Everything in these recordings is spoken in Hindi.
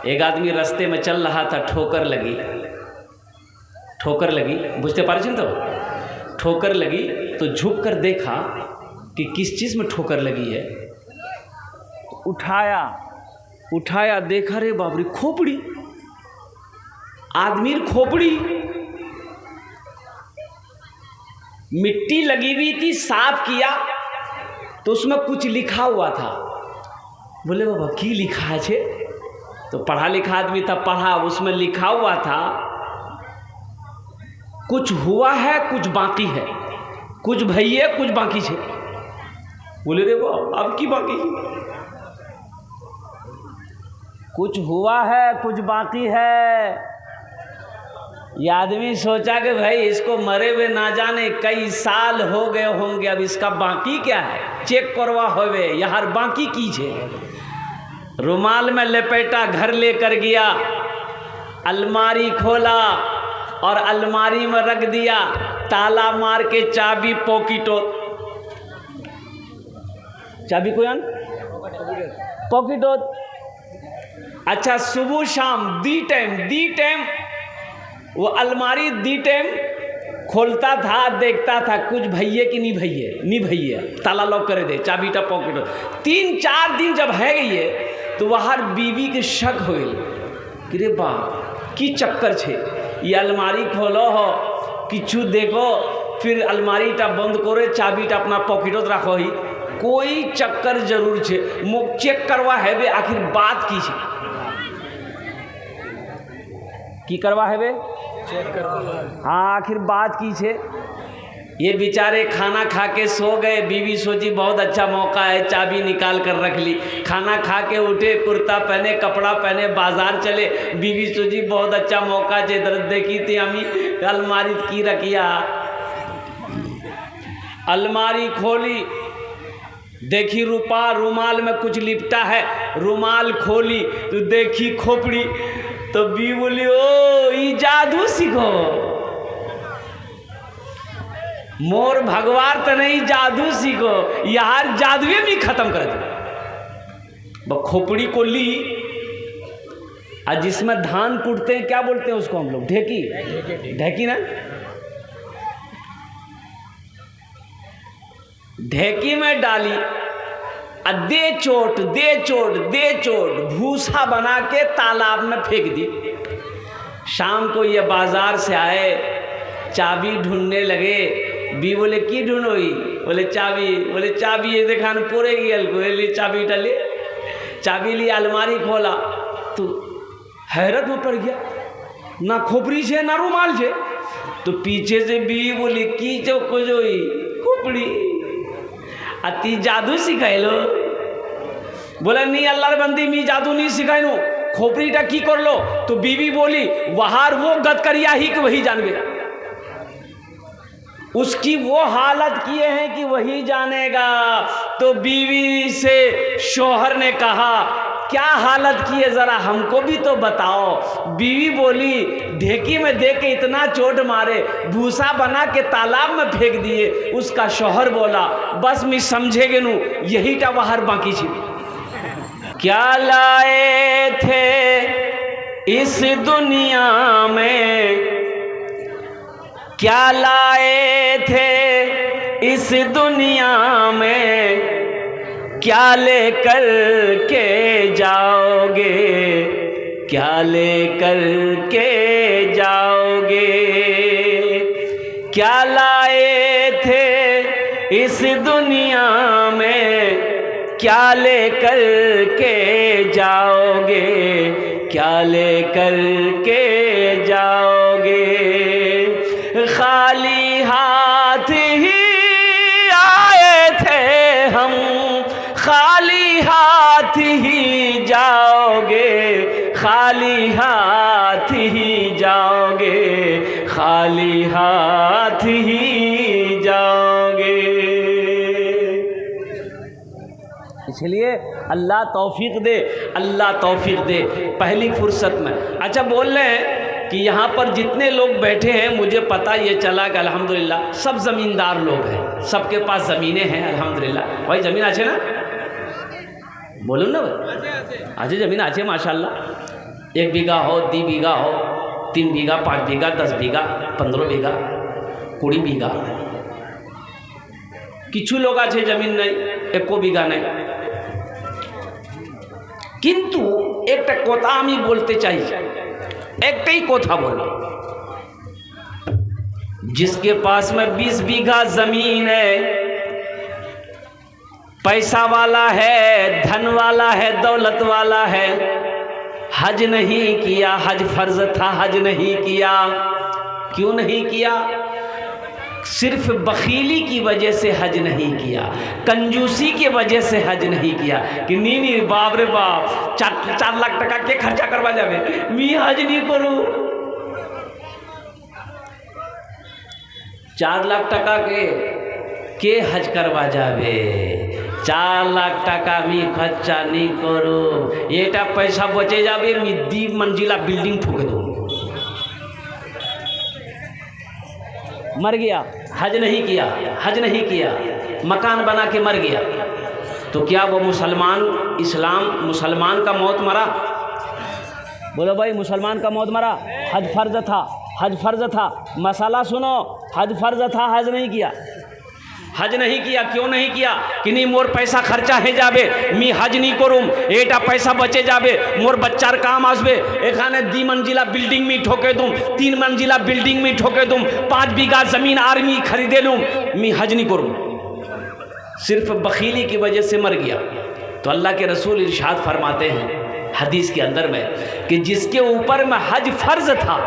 एक आदमी रास्ते में चल रहा था, ठोकर लगी, बुझते पारे तो ठोकर लगी तो झुक कर देखा कि किस चीज़ में ठोकर लगी है। उठाया देखा, रे बाबरी खोपड़ी, आदमी खोपड़ी, मिट्टी लगी हुई थी, साफ किया तो उसमें कुछ लिखा हुआ था। बोले बाबा की लिखा है छे? तो पढ़ा लिखा आदमी था, पढ़ा, उसमें लिखा हुआ था कुछ हुआ है कुछ बाकी है, कुछ भैया कुछ बाकी छे। बोले रे बाबा अब की बाकी, कुछ हुआ है कुछ बाकी है। ये आदमी सोचा कि भाई इसको मरे हुए ना जाने कई साल हो गए होंगे, अब इसका बाकी क्या है, चेक करवा होवे यार बाकी कीजिए। रुमाल में लपेटा, घर लेकर गया, अलमारी खोला और अलमारी में रख दिया, ताला मार के चाबी पॉकेटो, चाबी को यान पॉकेटो। अच्छा सुबह शाम दी टाइम वो अलमारी दी टाइम खोलता था, देखता था कुछ भैये कि नहीं भैये, ताला लॉक करे दे, चाबी टा पॉकेट। 3-4 दिन जब है गई है तो वहाँ बीवी के शक हो गई कि रे बाप की चक्कर छे, ये अलमारी खोलो हो किछु देखो, फिर अलमारी टा बंद करे, चाबी टा अपना पॉकेटोत रखो ही, कोई चक्कर जरूर छे, मुख चेक करवा है बे आखिर बात की छे, की करवा है बे चेक करवा, हाँ आखिर बात की छे। ये बेचारे खाना खा के सो गए, बीवी सोची बहुत अच्छा मौका है, चाबी निकाल कर रख ली। खाना खा के उठे, कुर्ता पहने, कपड़ा पहने, बाजार चले, बीवी सोची बहुत अच्छा मौका है, इधर देखी थी हमी अलमारी की रखिया। अलमारी खोली, देखी रूपा, रुमाल में कुछ लिपटा है, रुमाल खोली तो देखी खोपड़ी, तो बी बोली ओ ई जादू सीखो, मोर भगवान तो नहीं जादू सीखो, यार जादुए भी खत्म कर दे। खोपड़ी को ली, और जिसमें धान कूटते हैं क्या बोलते हैं उसको हम लोग, ढेकी ना, ढेकी में डाली, दे चोट भूसा बना के तालाब में फेंक दी। शाम को ये बाजार से आए, चाबी ढूंढने लगे, बी बोले की ढूंढोई, बोले चाबी ये देखा न पूरे गल को ले, चाबी डाले, चाबी ली, अलमारी खोला तो हैरत में पड़ गया, ना खोपड़ी छे ना रुमाल छे। तो पीछे से बी बोली की जो कोई खोपड़ी अति जादू सिखाइलो। बोले नहीं अल्लाह बंदी मी जादू नहीं सिखाइनो, खोपड़ी टा की कर लो। तो बीवी बोली वहार वो गद करिया ही कि वही जानबे, उसकी वो हालत किए हैं कि वही जानेगा। तो बीवी से शोहर ने कहा क्या हालत की है, जरा हमको भी तो बताओ। बीवी बोली ढेकी में दे के इतना चोट मारे, भूसा बना के तालाब में फेंक दिए। उसका शोहर बोला बस मैं समझेगे नू, यही टा बाहर बाकी छी। क्या लाए थे इस दुनिया में, क्या लाए थे इस दुनिया में, क्या लेकर के जाओगे, क्या लेकर के जाओगे। क्या लाए थे इस दुनिया में, क्या लेकर के जाओगे, क्या लेकर के जाओगे। खाली हाथ ही आए थे हम, खाली हाथ ही जाओगे, खाली हाथ ही जाओगे, खाली हाथ ही जाओगे। इसलिए अल्लाह तौफीक दे, अल्लाह तौफीक दे पहली फुर्सत में। अच्छा बोल रहे हैं कि यहाँ पर जितने लोग बैठे हैं, मुझे पता ये चला कि अल्हम्दुलिल्लाह सब ज़मींदार लोग हैं, सबके पास ज़मीनें हैं अल्हम्दुलिल्लाह। भाई ज़मीन आछे ना, बोलो ना भाई, आछे ज़मीन आछे माशाल्लाह। 1 बीघा हो, 2 बीघा हो, 3 बीघा, 5 बीघा, 10 बीघा, 15 बीघा, 20 बीघा। किछु लोग আছে जमीन नहीं, 1 बीघा नहीं। किंतु एक कथा आमी बोलते चाहिए, एकटाई कथा बोलो, जिसके पास में 20 बीघा जमीन है, पैसा वाला है, धन वाला है, दौलत वाला है, हज नहीं किया, हज फर्ज था, हज नहीं किया। क्यों नहीं किया? सिर्फ बखीली की वजह से हज नहीं किया, कंजूसी की वजह से हज नहीं किया। कि नी बाप रे बाप, 4 लाख टका के खर्चा करवा जावे, मी हज नहीं करूँ। 4 लाख टका के हज करवा जावे, 4 लाख टका मी खर्चा नहीं करो, एटा पैसा बचे जावे, मी 2 मंजिला बिल्डिंग ठोके दो। मर गया, हज नहीं किया, हज नहीं किया, मकान बना के मर गया, तो क्या वो मुसलमान, मुसलमान का मौत मरा? बोलो भाई, मुसलमान का मौत मरा? हज फर्ज था, हज फर्ज था। मसाला सुनो, हज फर्ज था, हज नहीं किया। हज नहीं किया, क्यों नहीं किया? कि नहीं मोर पैसा खर्चा है जाबे, मी हज नहीं करूँ, एटा पैसा बचे जाबे, मोर बच्चार काम आसबे, एखाने 2 मंजिला बिल्डिंग में ठोके दूँ, 3 मंजिला बिल्डिंग में ठोके दूँ, 5 बीघा जमीन आर्मी खरीदे लूँ, मी हज नहीं करूँ। सिर्फ बखीली की वजह से मर गया। तो अल्लाह के रसूल इरशाद फरमाते हैं हदीस के अंदर में कि जिसके ऊपर में हज फर्ज था,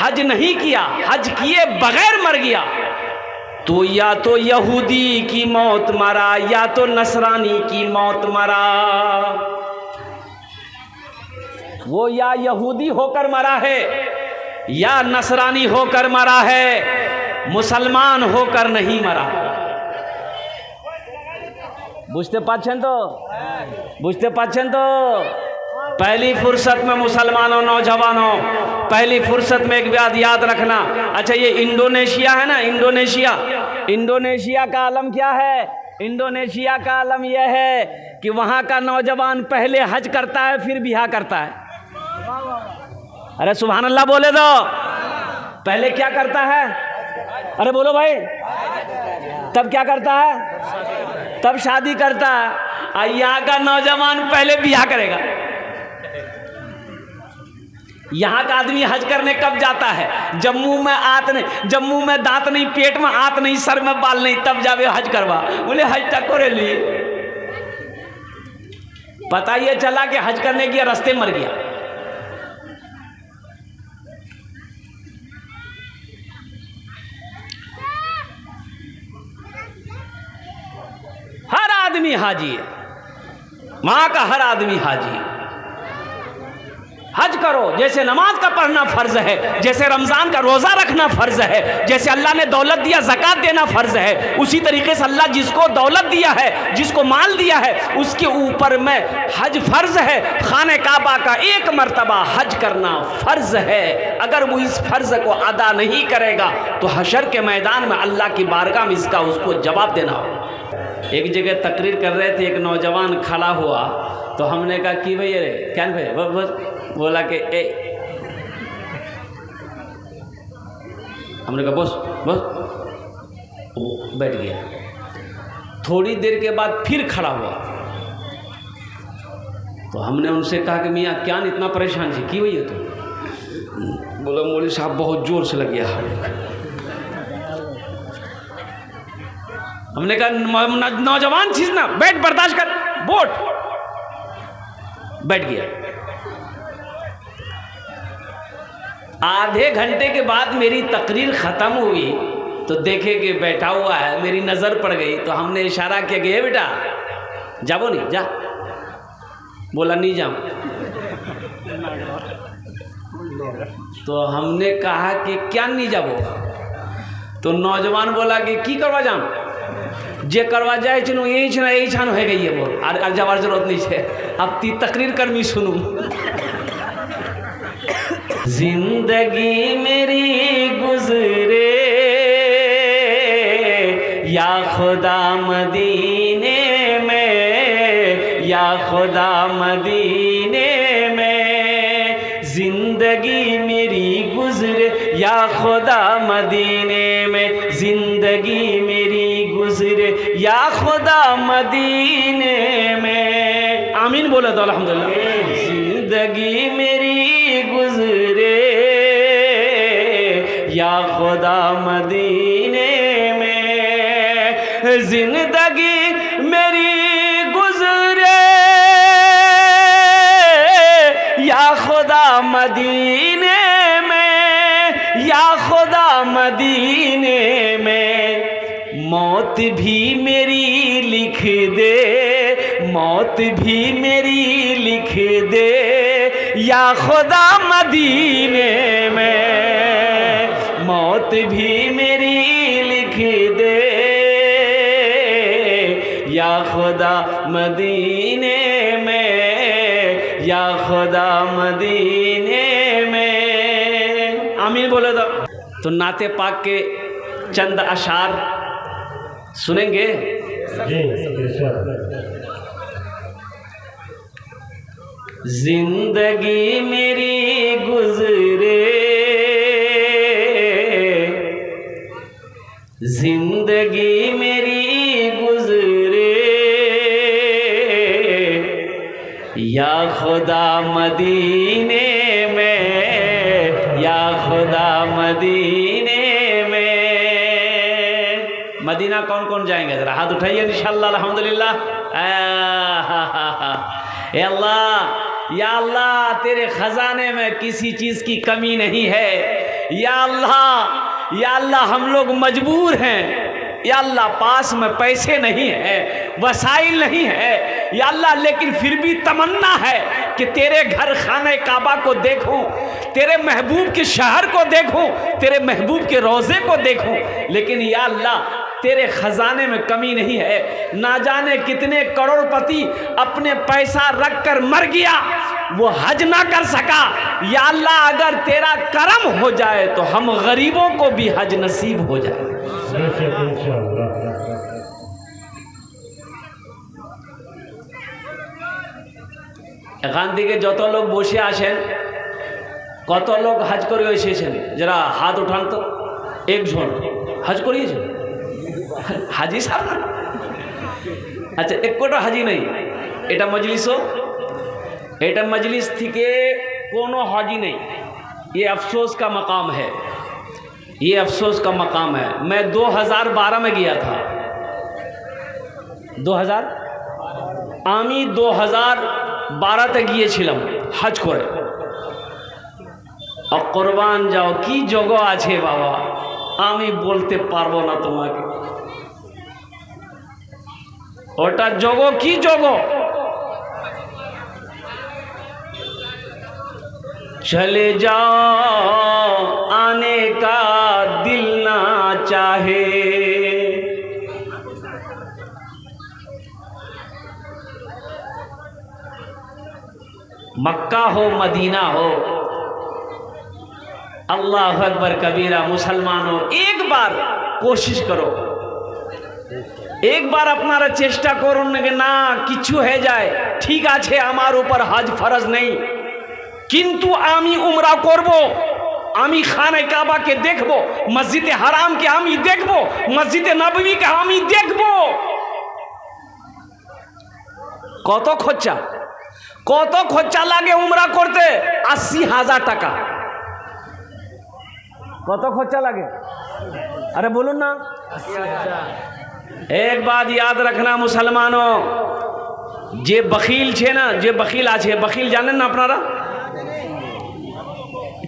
हज नहीं किया, हज किए बगैर मर गया, तो या तो यहूदी की मौत मरा, या तो नसरानी की मौत मरा। वो या यहूदी होकर मरा है, या नसरानी होकर मरा है, मुसलमान होकर नहीं मरा। बुझते पाच्छेन तो, बुझते पाच्छेन तो। पहली फुर्सत में मुसलमानों, नौजवानों, पहली फुर्सत में एक बात याद रखना। अच्छा, ये इंडोनेशिया है ना, इंडोनेशिया, इंडोनेशिया का आलम क्या है? इंडोनेशिया का आलम यह है कि वहाँ का नौजवान पहले हज करता है, फिर बियाह करता है। अरे सुभान अल्लाह बोले दो। पहले क्या करता है? अरे बोलो भाई, तब क्या करता है? तब शादी करता है। यहाँ का नौजवान पहले बियाह करेगा। यहाँ का आदमी हज करने कब जाता है? जब मुंह में आत नहीं, जब मुंह में दांत नहीं, पेट में आत नहीं, सर में बाल नहीं, तब जावे हज करवा। बोले हज तक करे लिए, पता ये चला कि हज करने के रास्ते मर गया। हर आदमी हाजी है, वहां का हर आदमी हाजी है। हज करो, जैसे नमाज का पढ़ना फर्ज है, जैसे रमजान का रोजा रखना फर्ज है, जैसे अल्लाह ने दौलत दिया ज़कात देना फर्ज है, उसी तरीके से अल्लाह जिसको दौलत दिया है, जिसको माल दिया है, उसके ऊपर में हज फर्ज है। खाने काबा का 1 मरतबा हज करना फर्ज है। अगर वो इस फर्ज को अदा नहीं करेगा तो हशर के मैदान में अल्लाह की बारगाह में इसका उसको जवाब देना हो। एक जगह तकरीर कर रहे थे, एक नौजवान खड़ा हुआ, तो हमने कहा कि भाई अरे क्या भाई, बस बोला कि ए, हमने कहा बस बस, बैठ गया। थोड़ी देर के बाद फिर खड़ा हुआ, तो हमने उनसे कहा कि मियाँ क्या इतना परेशान थी, की भैया तो? बोला मौलवी साहब बहुत जोर से लग गया। हमने कहा नौजवान चीज ना, बैठ, बर्दाश्त कर, बोट। बैठ गया। आधे घंटे के बाद मेरी तकरीर ख़त्म हुई तो देखे कि बैठा हुआ है, मेरी नज़र पड़ गई, तो हमने इशारा किया कि बेटा जाओ, नहीं जा। बोला नहीं जाऊँ। तो हमने कहा कि क्या नहीं जाओ? तो नौजवान बोला कि की करवा जाऊँ, जे करवा जाए चलो यही छान हो गई है, बोल और जवार जरूरत नहीं है, अब ती तकरीर कर मी सुनूँ। जिंदगी मेरी गुजरे या खुदा मदीने में, या खुदा मदीने में, जिंदगी मेरी गुजरे या खुदा मदीने में, जिंदगी मेरी गुजरे या खुदा मदीने में। आमीन बोले तो अल्हम्दुलिल्लाह। जिंदगी मेरी गुजरे या खुदा मदीने में, जिंदगी मेरी गुजरे या खुदा मदीने में, या खुदा मदीने में। मौत भी मेरी लिख दे, मौत भी मेरी लिख दे या खुदा मदीने में, मौत भी मेरी लिख दे या खुदा मदीने में, या खुदा मदीने में। आमीन बोले तो नाते पाक के चंद अशार सुनेंगे। जिंदगी मेरी गुजरे, जिंदगी मेरी गुजरे या खुदा मदीने में, या खुदा मदीने में। मदीना कौन कौन जाएंगे जरा हाथ उठाइए इंशाअल्लाह अल्हम्दुलिल्लाह। ए अल्लाह, या अल्लाह तेरे खजाने में किसी चीज़ की कमी नहीं है। या अल्लाह, या अल्लाह हम लोग मजबूर हैं। या अल्लाह पास में पैसे नहीं है, वसाइल नहीं है या अल्लाह, लेकिन फिर भी तमन्ना है कि तेरे घर खाने काबा को देखूं, तेरे महबूब के शहर को देखूं, तेरे महबूब के रोज़े को देखूं। लेकिन या अल्लाह तेरे खजाने में कमी नहीं है। ना जाने कितने करोड़पति अपने पैसा रख कर मर गया, वो हज ना कर सका। या अल्लाह अगर तेरा करम हो जाए तो हम गरीबों को भी हज नसीब हो जाए। এখান থেকে যত লোক বসে আসেন, কত লোক হজ করে এসেছেন যারা হাত উঠান তো। একজন হজ করিয়েছেন হাজি সাহেব? আচ্ছা, একটা হাজি নেই। এটা মজলিসও, এটা মজলিস থেকে কোনো হাজি নেই। ये अफसोस का मकाम है, ये अफसोस का मकाम है। मैं 2012 में गया था। 2000 আমি 2012তে গিয়েছিলাম হজ করে। অকুরবান যাও, কি যোগ আছে বাবা, আমি বলতে পারবো না তোমাকে। ওটা যোগ কি যোগ। चले जाओ आने का दिल ना चाहे, मक्का हो मदीना हो, अल्लाह अकबर कबीरा। मुसलमानों एक बार कोशिश करो, एक बार अपनारा चेष्टा करुन ना किछु है जाए ठीक आछे, आमार ऊपर हज फरज नहीं, किन्तु आमी उमरा करबो, आमी खाने काबा के देखबो, मस्जिदे हराम के आमी देखबो, मस्जिदे नबवी के आमी देखबो। कत खर्चा, कत खर्चा लागे उमरा करते? 80,000 टाका। कत खर्चा लागे? अरे बोलून ना। एक बात याद रखना मुसलमानों, जे बखील छे ना, जे बखील आछे, बखील जानेन ना अपनारा?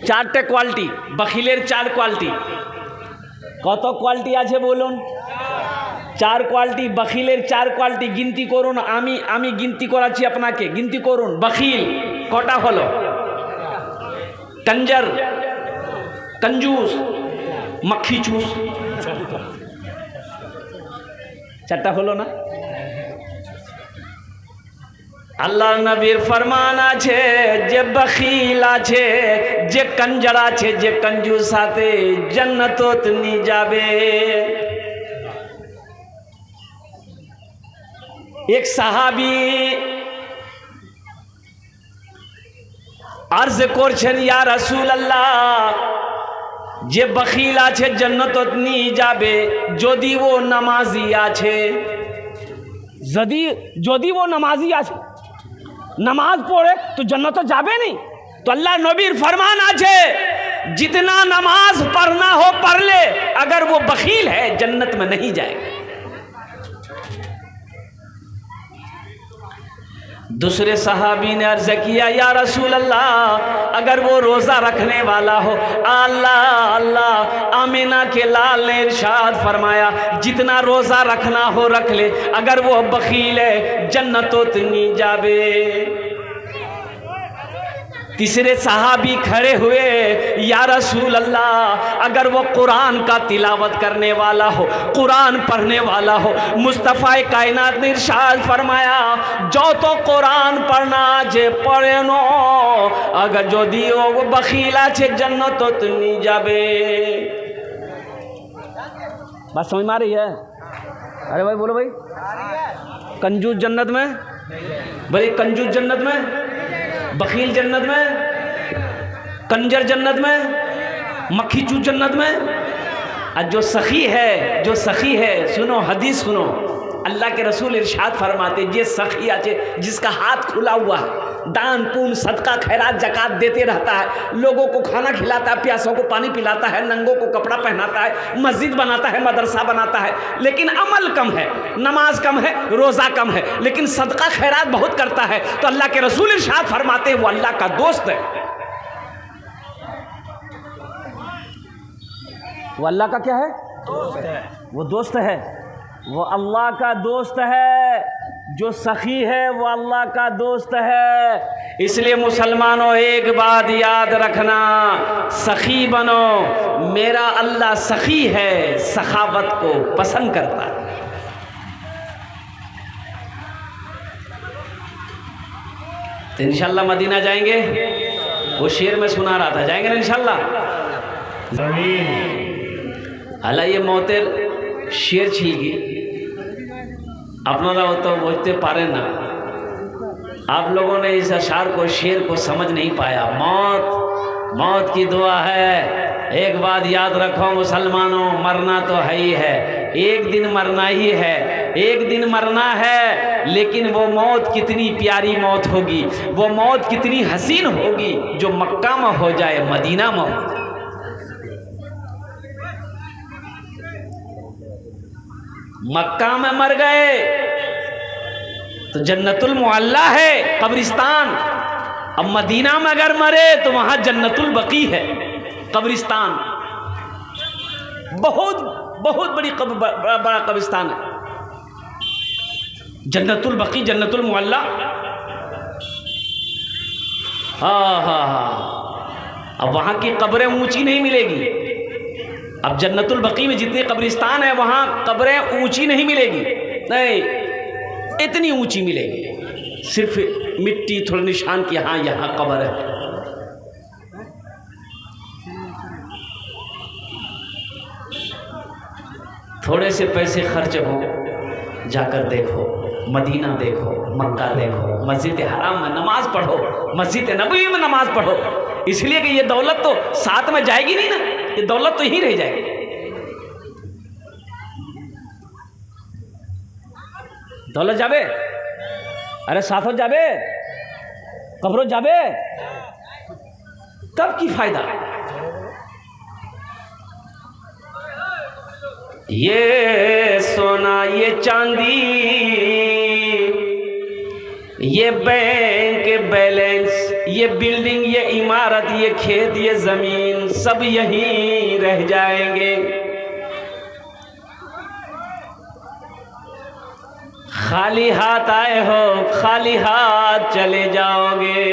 चारटे क्वालिटी बखिलेर, 4 क्वालिटी। कत क्वालिटी आछे बोलुन? 4 क्वालिटी बखिलेर, 4 क्वालिटी गिनती करुन। आमी गिनती कराচ্ছি আপনাকে, गिनती करुन। बखिल कटा हलो? कंजर, कंजूस, मक्खी चूस, 4টা হলো না? আল্লাহর নবীর ফরমান আছে, যে বখিল আছে, যে कंजर আছে, যে कंजूस আছে জান্নাতত নি যাবে। एक सहाबी अर्ज করছেন ইয়া রাসূলুল্লাহ, যে বখিল আছে জান্নাতত নিয়ে যাবে যদি ও নামাজি আছে। যদি वो नमाजी আছে, नमाज पढ़े तो जन्नत तो जाबे नहीं। तो अल्लाह नबीर फरमान আছে जितना नमाज पढ़ना हो पढ़ ले, अगर वो बखील है जन्नत में नहीं जाएगा। दूसरे सहाबी ने अर्ज किया या रसूल अल्लाह, अगर वो रोज़ा रखने वाला हो, अल्लाह अल्लाह आमिना के लाल ने इरशाद फरमाया जितना रोज़ा रखना हो रख ले, अगर वो बखील है जन्नतोत नहीं जाबे। तीसरे सहाबी खड़े हुए या रसूल अल्लाह, अगर वो कुरान का तिलावत करने वाला हो, कुरान पढ़ने वाला हो, मुस्तफ़ा कायनात ने इरशाद फरमाया जो तो कुरान पढ़ना जे पढ़े नो, अगर जो दियो वो बखीला छे जन्नत तो नहीं जाबे। बात समझ में आ रही है? अरे भाई बोलो भाई, कंजूस जन्नत में, भाई कंजूस जन्नत में, बखील जन्नत में, कंजर जन्नत में, मक्खी चूस जन्नत में। और जो सखी है सुनो हदीस सुनो, अल्लाह के रसूल इरशाद फरमाते ये सखी आचे जिसका हाथ खुला हुआ है, दान पुण्य सदका खैरात जकात देते रहता है, लोगों को खाना खिलाता है, प्यासों को पानी पिलाता है, नंगों को कपड़ा पहनाता है, मस्जिद बनाता है, मदरसा बनाता है, लेकिन अमल कम है, नमाज कम है, रोज़ा कम है, लेकिन सदका खैरात बहुत करता है। तो अल्लाह के रसूल इरशाद फरमाते वो अल्लाह का दोस्त है। वो अल्लाह का क्या है? दोस्त है। वो दोस्त है, वो अल्लाह का दोस्त है। जो सखी है वो अल्लाह का दोस्त है। इसलिए मुसलमानों एक बात याद रखना, सखी बनो। मेरा अल्लाह सखी है, सखावत को पसंद करता है। तो इंशाल्लाह मदीना जाएंगे, वो शेर में सुना रहा था, जाएंगे ना इंशाल्लाह। अल्लाह ये मौतेर शेर छिलगी আপনারা तो बुझते पारे ना, आप लोगों ने इस अशार को शेर को समझ नहीं पाया। मौत की दुआ है। एक बात याद रखो मुसलमानों, मरना तो है ही है, एक दिन मरना ही है, एक दिन मरना है, लेकिन वो मौत कितनी प्यारी मौत होगी, वो मौत कितनी हसीन होगी जो मक्का में हो जाए, मदीना में हो जाए। मक्का में मर गए तो जन्नतुल मुअल्ला है कब्रिस्तान, अब मदीना में अगर मरे तो वहां जन्नतुल बकी है कब्रिस्तान। बहुत बहुत बड़ा कब्रिस्तान है जन्नतुल बकी, जन्नतुल मुअल्ला। हाँ। अब वहां की कब्रें ऊंची नहीं मिलेगी। अब जन्नतुल बकी में जितने कब्रिस्तान है वहाँ कब्रें ऊंची नहीं मिलेगी, नहीं इतनी ऊंची मिलेगी, सिर्फ मिट्टी थोड़ा निशान की हाँ यहाँ कब्र है। थोड़े से पैसे खर्च हो, जाकर देखो, मदीना देखो, मक्का देखो, मस्जिद हराम में नमाज पढ़ो, मस्जिद नबवी में नमाज पढ़ो। इसलिए कि ये दौलत तो साथ में जाएगी नहीं ना, ये दौलत तो यहीं रह जाएगी। दौलत जाबे, अरे साथों जाबे, कब्रों जाबे, तब की फायदा। ये सोना, ये चांदी, ये बैंक बैलेंस, ये बिल्डिंग, ये इमारत, ये खेत, ये जमीन, सब यहीं रह जाएंगे। खाली हाथ आए हो, खाली हाथ चले जाओगे।